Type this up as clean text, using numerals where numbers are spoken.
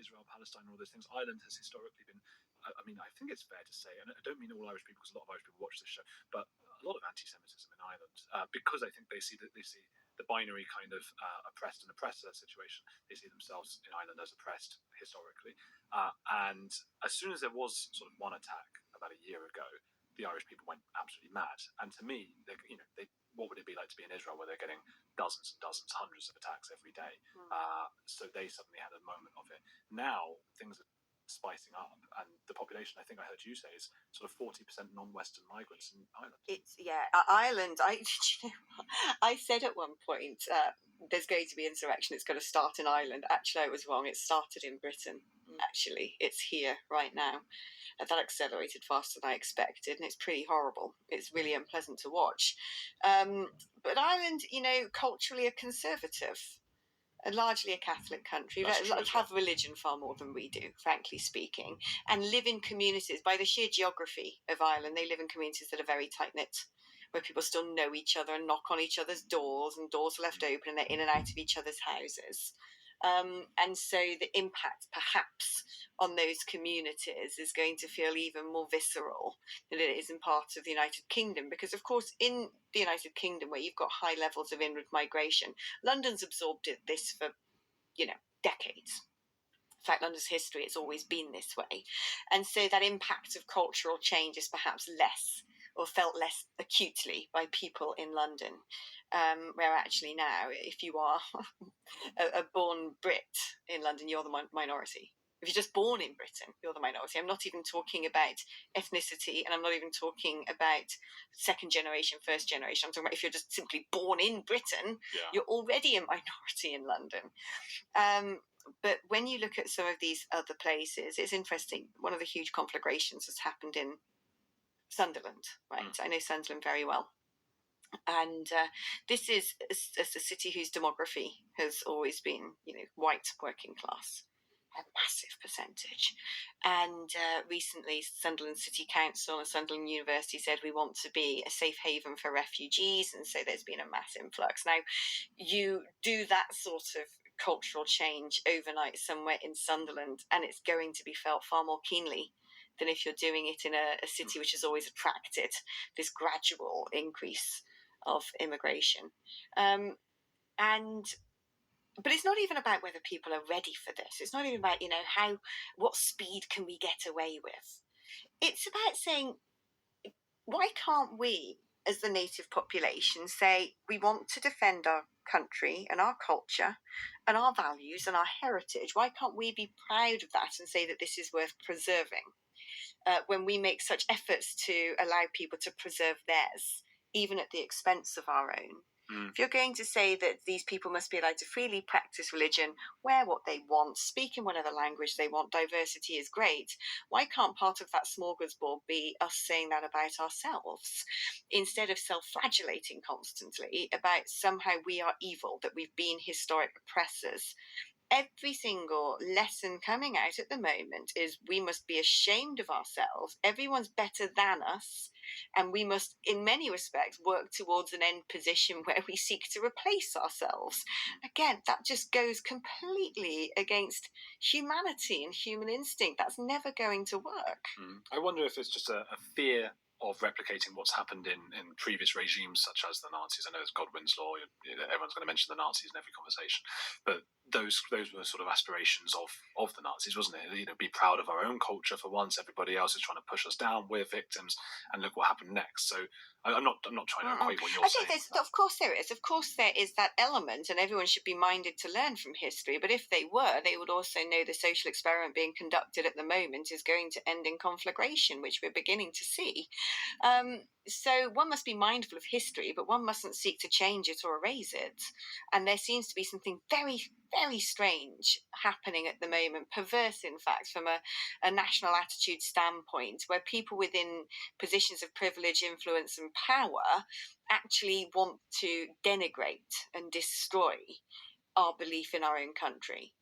Israel, Palestine, and all those things, Ireland has historically been, I mean, I think it's fair to say, and I don't mean all Irish people, because a lot of Irish people watch this show, but a lot of anti-Semitism in Ireland, because I think they see the binary kind of oppressed and oppressor situation. They see themselves in Ireland as oppressed historically. And as soon as there was sort of one attack about a year ago, the Irish people went absolutely mad. And to me, what would it be like to be in Israel where they're getting dozens and dozens, hundreds of attacks every day? So they suddenly had a moment of it. Now things are spicing up, and the population, I think I heard you say, is sort of 40% non-Western migrants in Ireland. Ireland. I said at one point, there's going to be insurrection. It's going to start in Ireland. Actually, I was wrong. It started in Britain. Actually, it's here right now. That accelerated faster than I expected, and it's pretty horrible. It's really unpleasant to watch. But Ireland, culturally are conservative. Largely a Catholic country. Let's have religion far more than we do, frankly speaking, and live in communities. By the sheer geography of Ireland, they live in communities that are very tight-knit, where people still know each other and knock on each other's doors, and doors are left open, and they're in and out of each other's houses. And so the impact, perhaps, on those communities is going to feel even more visceral than it is in parts of the United Kingdom. Because, of course, in the United Kingdom, where you've got high levels of inward migration, London's absorbed this for, decades. In fact, London's history, it's always been this way. And so that impact of cultural change is perhaps less, or felt less acutely by people in London. Where actually now, if you are a born Brit in London, you're the minority. If you're just born in Britain, you're the minority. I'm not even talking about ethnicity, and I'm not even talking about second generation, first generation. I'm talking about if you're just simply born in Britain, you're already a minority in London. But when you look at some of these other places, it's interesting. One of the huge conflagrations has happened in Sunderland, right? I know Sunderland very well. And this is a city whose demography has always been, white working class, a massive percentage. And recently, Sunderland City Council and Sunderland University said we want to be a safe haven for refugees, and so there's been a mass influx. Now, you do that sort of cultural change overnight somewhere in Sunderland, and it's going to be felt far more keenly than if you're doing it in a city which has always attracted this gradual increase of immigration. But it's not even about whether people are ready for this. It's not even about, what speed can we get away with? It's about saying, why can't we, as the native population, say we want to defend our country and our culture and our values and our heritage? Why can't we be proud of that and say that this is worth preserving? When we make such efforts to allow people to preserve theirs, even at the expense of our own. If you're going to say that these people must be allowed to freely practice religion, wear what they want, speak in whatever language they want, diversity is great, why can't part of that smorgasbord be us saying that about ourselves? Instead of self-flagellating constantly about somehow we are evil, that we've been historic oppressors. Every single lesson coming out at the moment is we must be ashamed of ourselves. Everyone's better than us. And we must, in many respects, work towards an end position where we seek to replace ourselves. Again, that just goes completely against humanity and human instinct. That's never going to work. I wonder if it's just a fear of replicating what's happened in previous regimes, such as the Nazis. I know there's Godwin's law. Everyone's going to mention the Nazis in every conversation. But those were sort of aspirations of the Nazis, wasn't it? Be proud of our own culture for once. Everybody else is trying to push us down. We're victims, and look what happened next. So I'm not trying to equate what you're saying. Of course there is. Of course there is that element, and everyone should be minded to learn from history. But if they were, they would also know the social experiment being conducted at the moment is going to end in conflagration, which we're beginning to see. So one must be mindful of history, but one mustn't seek to change it or erase it. And there seems to be something very, very strange happening at the moment, perverse, in fact, from a national attitude standpoint, where people within positions of privilege, influence and power actually want to denigrate and destroy our belief in our own country.